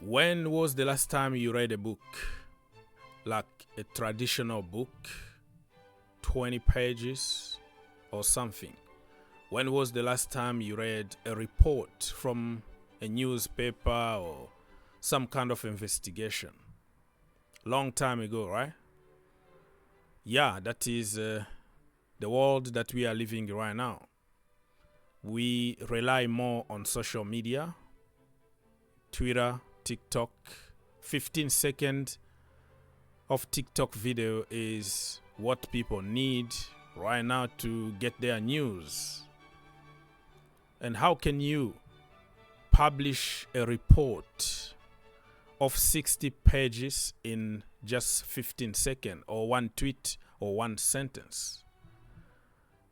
When was the last time you read a book, like a traditional book, 20 pages or something? When was the last time you read a report from a newspaper or some kind of investigation? Long time ago, right? Yeah, that is the world that we are living right now. We rely more on social media, Twitter, TikTok. 15 seconds of TikTok video is what people need right now to get their news. And how can you publish a report of 60 pages in just 15 seconds or one tweet or one sentence?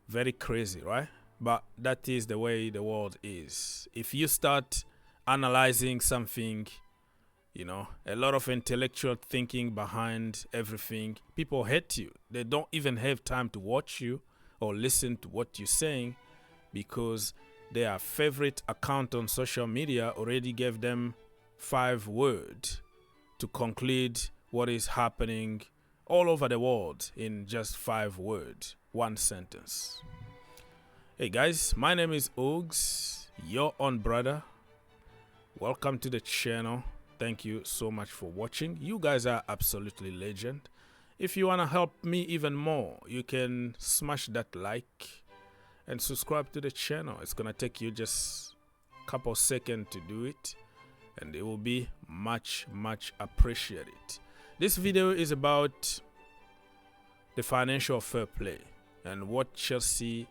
Very crazy, right? But that is the way the world is. If you start analyzing something, a lot of intellectual thinking behind everything, people hate you. They don't even have time to watch you or listen to what you're saying because their favorite account on social media already gave them 5 words to conclude what is happening all over the world in just 5 words, one sentence. Hey guys, my name is Ogs, your own brother. Welcome to the channel. Thank you so much for watching. You guys are absolutely legend. If you want to help me even more, you can smash that like and subscribe to the channel. It's gonna take you just a couple seconds to do it, and it will be much appreciated. This video is about the financial fair play and what Chelsea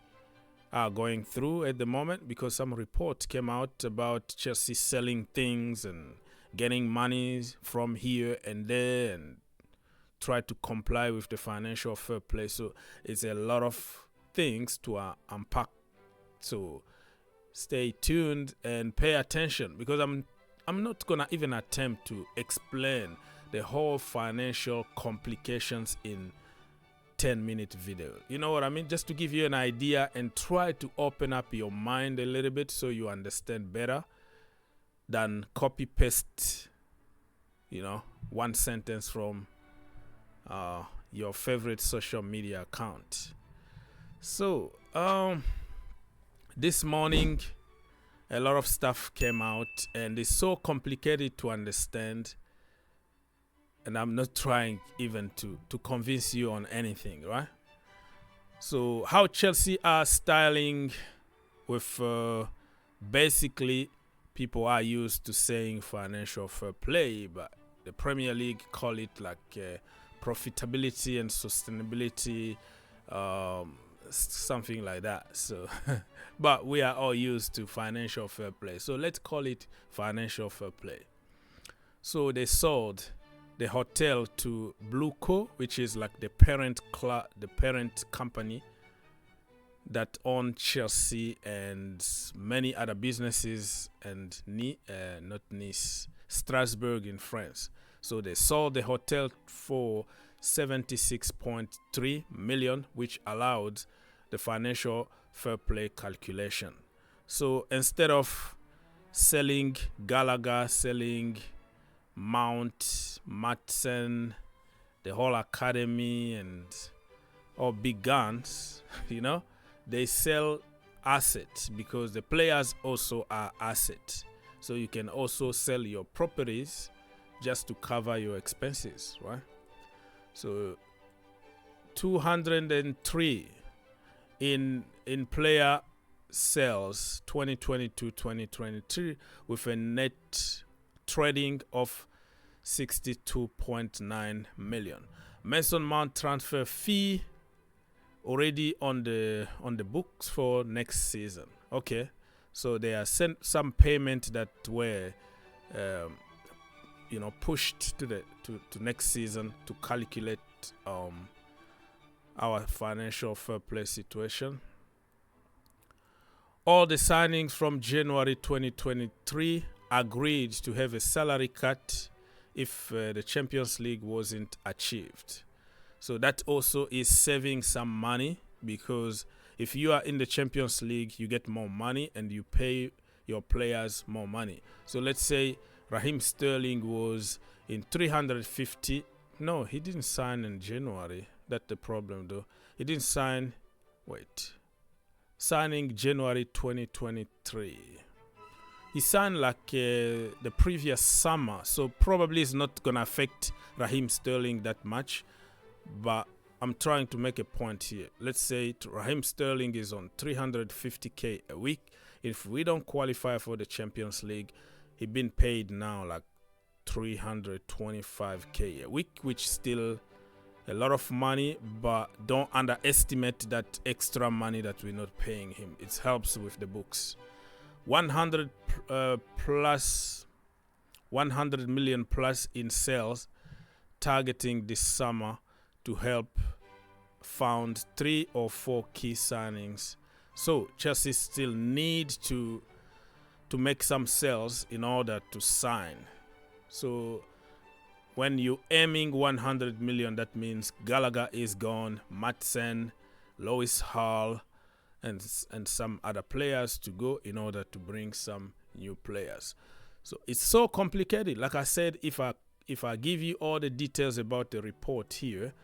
are going through at the moment, because some report came out about Chelsea selling things and getting money from here and there and try to comply with the financial fair play. So it's a lot of things to unpack. So stay tuned and pay attention, because I'm not gonna even attempt to explain the whole financial complications in 10-minute video. You know what I mean? Just to give you an idea and try to open up your mind a little bit so you understand better than copy paste, one sentence from your favorite social media account. So this morning a lot of stuff came out and it's so complicated to understand, and I'm not trying even to convince you on anything, right? So how Chelsea are styling with basically, people are used to saying financial fair play, but the Premier League call it like profitability and sustainability, something like that. So but we are all used to financial fair play, so let's call it financial fair play. So they sold the hotel to Blueco, which is like the parent company that own Chelsea and many other businesses, and not Nice, Strasbourg in France. So they sold the hotel for 76.3 million, which allowed the financial fair play calculation. So instead of selling Gallagher, selling Mount, Matson, the whole academy and all big guns, they sell assets, because the players also are assets. So you can also sell your properties just to cover your expenses, right? So 203 in player sales 2022-2023, with a net trading of 62.9 million. Mason Mount transfer fee already on the books for next season. Okay, so there are some payment that were pushed to next season to calculate our financial fair play situation. All the signings from January 2023 agreed to have a salary cut if the Champions League wasn't achieved. So that also is saving some money, because if you are in the Champions League, you get more money and you pay your players more money. So let's say Raheem Sterling was in 350. No, he didn't sign in January. That's the problem, though. He didn't sign. Wait. Signing January 2023. He signed like the previous summer, so probably it's not going to affect Raheem Sterling that much. But I'm trying to make a point here. Let's say Raheem Sterling is on 350k a week. If we don't qualify for the Champions League, he's been paid now like 325k a week, which is still a lot of money, but don't underestimate that extra money that we're not paying him. It helps with the books. 100 million plus in sales, targeting this summer to help fund 3 or 4 key signings. So Chelsea still need to make some sales in order to sign. So when you're aiming 100 million, that means Gallagher is gone, Madsen, Lois Hall, and some other players to go in order to bring some new players. So it's so complicated. Like I said, if I give you all the details about the report here,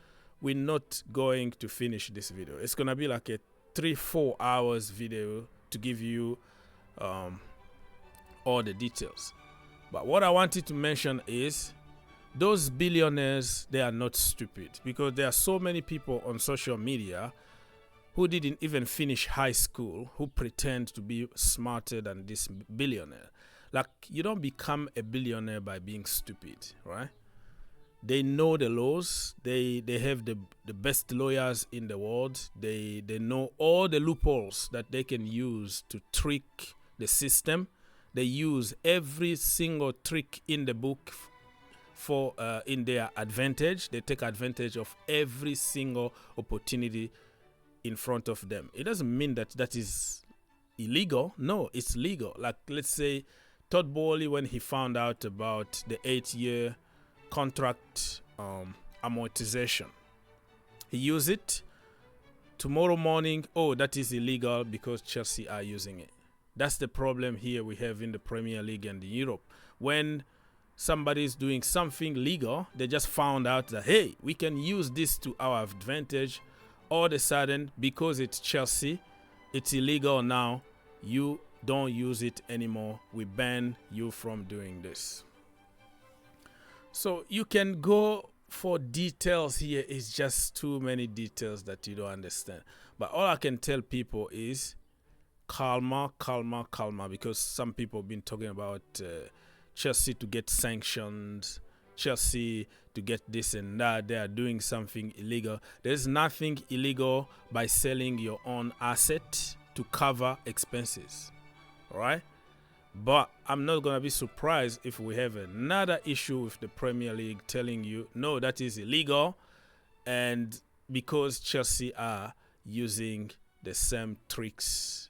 we're not going to finish this video. It's gonna be like a 3-4 hours video to give you all the details. But what I wanted to mention is those billionaires, they are not stupid, because there are so many people on social media who didn't even finish high school who pretend to be smarter than this billionaire. Like, you don't become a billionaire by being stupid, right? They know the laws. They have the best lawyers in the world. They know all the loopholes that they can use to trick the system. They use every single trick in the book for in their advantage. They take advantage of every single opportunity in front of them. It doesn't mean that is illegal. No, it's legal. Like, let's say Todd Boehly, when he found out about the 8-year contract amortization, he used it. Tomorrow morning, oh, that is illegal because Chelsea are using it. That's the problem here we have in the Premier League and in Europe. When somebody is doing something legal, they just found out that, hey, we can use this to our advantage. All of a sudden, because it's Chelsea, it's illegal now. You don't use it anymore. We ban you from doing this. So you can go for details here. It's just too many details that you don't understand. But all I can tell people is calma, because some people have been talking about Chelsea to get sanctioned, Chelsea to get this and that. They are doing something illegal. There's nothing illegal by selling your own asset to cover expenses, all right? But I'm not going to be surprised if we have another issue with the Premier League telling you, no, that is illegal, and because Chelsea are using the same tricks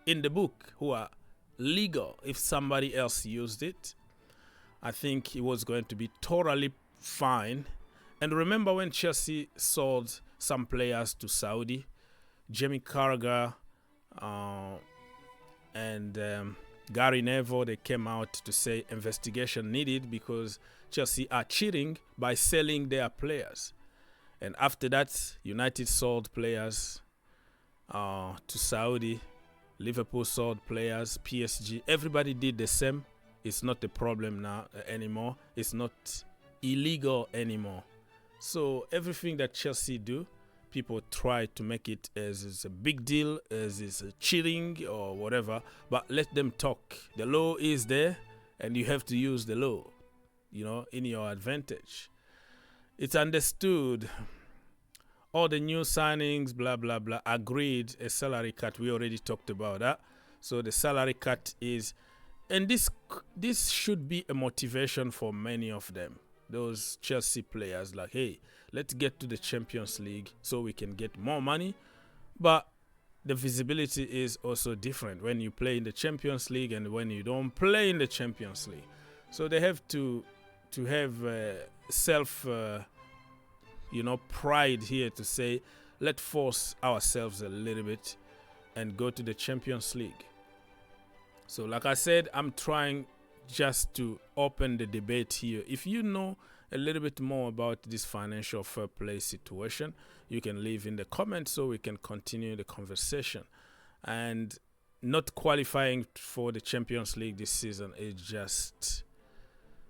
in the book who are legal. If somebody else used it, I think it was going to be totally fine. And remember when Chelsea sold some players to Saudi, Jamie Carragher and Gary Neville, they came out to say investigation needed because Chelsea are cheating by selling their players. And after that, United sold players to Saudi, Liverpool sold players, PSG, everybody did the same. It's not a problem now anymore. It's not illegal anymore. So everything that Chelsea do, people try to make it as it's a big deal, as it's cheating or whatever. But let them talk. The law is there, and you have to use the law, in your advantage. It's understood. All the new signings, blah, blah, blah, agreed a salary cut. We already talked about that. So the salary cut is, and this should be a motivation for many of them. Those Chelsea players, like, hey, let's get to the Champions League so we can get more money. But the visibility is also different when you play in the Champions League and when you don't play in the Champions League. So they have to have self pride here to say, let's force ourselves a little bit and go to the Champions League. So like I said, I'm trying just to open the debate here, if you know a little bit more about this financial fair play situation, you can leave in the comments so we can continue the conversation. And not qualifying for the Champions League this season is just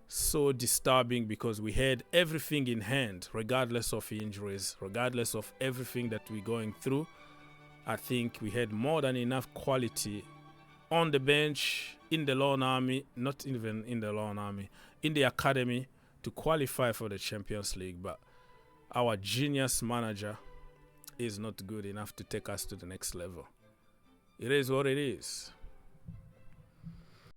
so disturbing, because we had everything in hand, regardless of injuries, regardless of everything that we're going through. I think we had more than enough quality on the bench, in the loan army, not even in the loan army, in the academy, to qualify for the Champions League. But our genius manager is not good enough to take us to the next level. It is what it is.